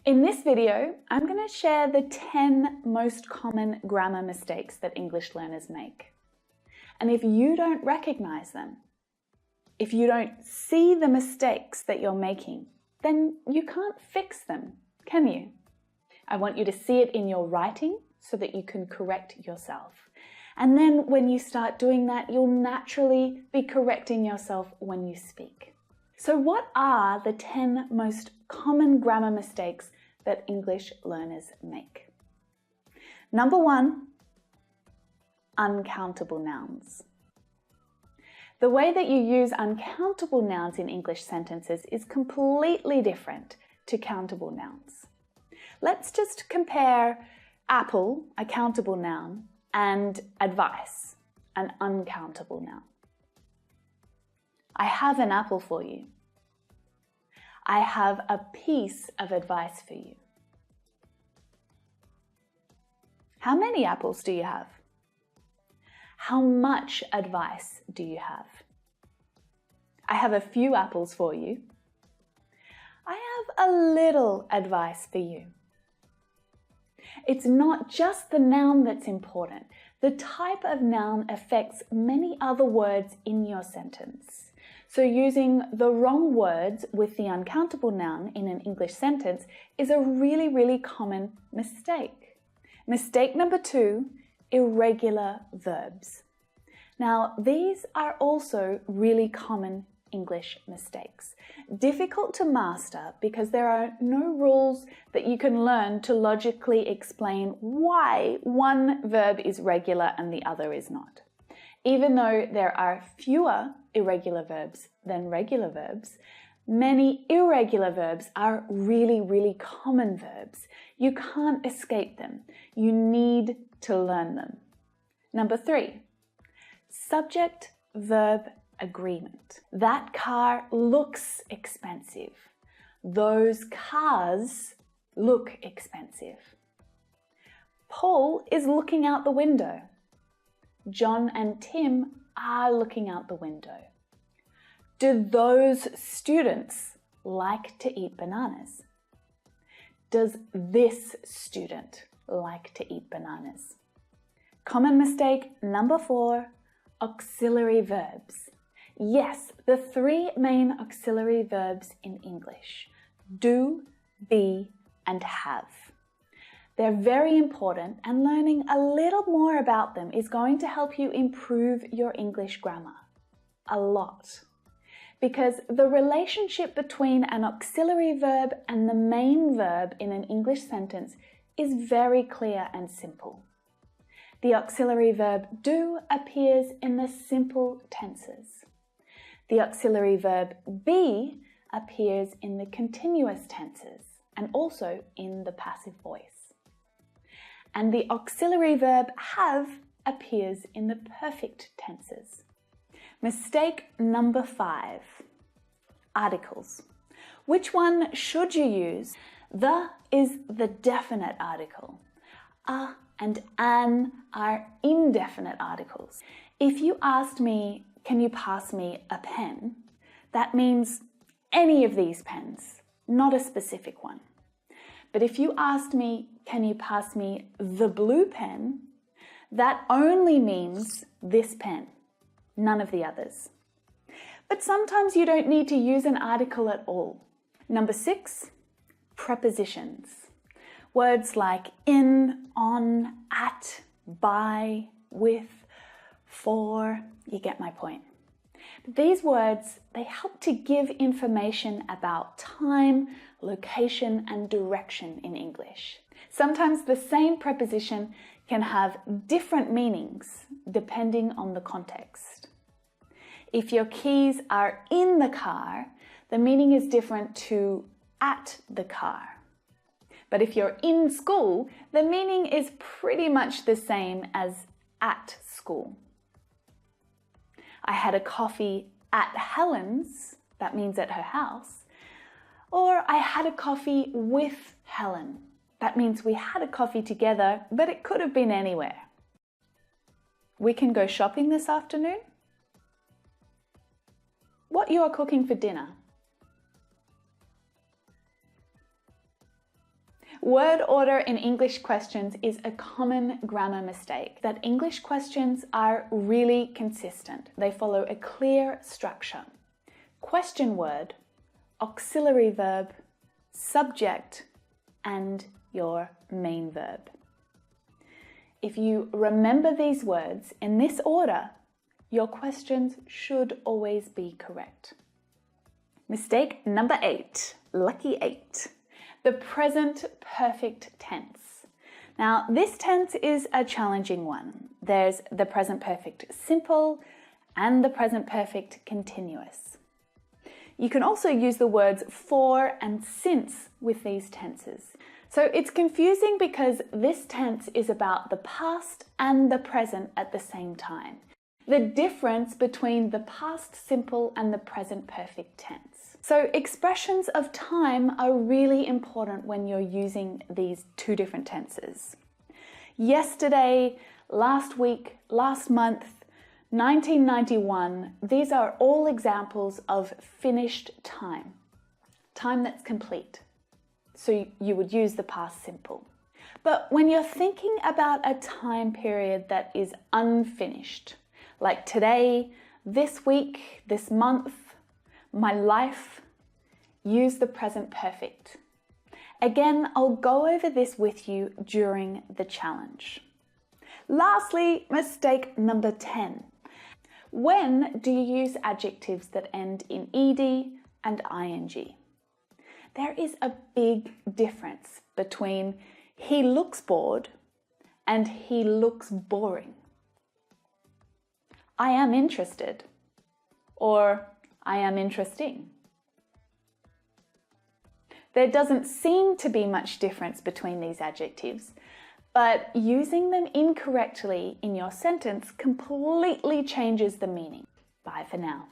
In this video, I'm going to share the 10 most common grammar mistakes that English learners make. And if you don't recognize them, if you don't see the mistakes that you're making, then you can't fix them, can you? I want you to see it in your writing so that you can correct yourself. And then when you start doing that, you'll naturally be correcting yourself when you speak. So what are the 10 most common grammar mistakes that English learners make? Number 1, uncountable nouns. The way that you use uncountable nouns in English sentences is completely different to countable nouns. Let's just compare apple, a countable noun, and advice, an uncountable noun. I have an apple for you. I have a piece of advice for you. How many apples do you have? How much advice do you have? I have a few apples for you. I have a little advice for you. It's not just the noun that's important. The type of noun affects many other words in your sentence. So using the wrong words with the uncountable noun in an English sentence is a really common mistake. Mistake number 2, irregular verbs. Now, these are also really common English mistakes. Difficult to master because there are no rules that you can learn to logically explain why one verb is regular and the other is not. Even though there are fewer irregular verbs than regular verbs, many irregular verbs are really common verbs. You can't escape them. You need to learn them. Number 3, subject-verb agreement. That car looks expensive. Those cars look expensive. Paul is looking out the window. John and Tim are looking out the window. Do those students like to eat bananas? Does this student like to eat bananas? Common mistake number 4, auxiliary verbs. Yes, the 3 main auxiliary verbs in English: do, be, and have. They're very important, and learning a little more about them is going to help you improve your English grammar a lot. Because the relationship between an auxiliary verb and the main verb in an English sentence is very clear and simple. The auxiliary verb do appears in the simple tenses. The auxiliary verb be appears in the continuous tenses and also in the passive voice. And the auxiliary verb have appears in the perfect tenses. Mistake number 5, articles. Which one should you use? The is the definite article. A and an are indefinite articles. If you asked me, can you pass me a pen? That means any of these pens, not a specific one. But if you asked me, can you pass me the blue pen? That only means this pen, none of the others. But sometimes you don't need to use an article at all. Number 6, prepositions. Words like in, on, at, by, with, for, you get my point. But these words, they help to give information about time, location, and direction in English. Sometimes the same preposition can have different meanings depending on the context. If your keys are in the car, the meaning is different to at the car. But if you're in school, the meaning is pretty much the same as at school. I had a coffee at Helen's, that means at her house. Or I had a coffee with Helen, that means we had a coffee together, but it could have been anywhere. We can go shopping this afternoon? What you are cooking for dinner? Word order in English questions is a common grammar mistake, that English questions are really consistent. They follow a clear structure. Question word, auxiliary verb, subject, and your main verb. If you remember these words in this order, your questions should always be correct. Mistake number 8, lucky 8. The present perfect tense. Now, this tense is a challenging one. There's the present perfect simple and the present perfect continuous. You can also use the words for and since with these tenses. So it's confusing because this tense is about the past and the present at the same time. The difference between the past simple and the present perfect tense. So expressions of time are really important when you're using these two different tenses. Yesterday, last week, last month, 1991, these are all examples of finished time. Time that's complete. So you would use the past simple. But when you're thinking about a time period that is unfinished, like today, this week, this month, my life, use the present perfect. Again, I'll go over this with you during the challenge. Lastly, mistake number 10. When do you use adjectives that end in ed and ing? There is a big difference between he looks bored and he looks boring. I am interested, or I am interesting. There doesn't seem to be much difference between these adjectives, but using them incorrectly in your sentence completely changes the meaning. Bye for now.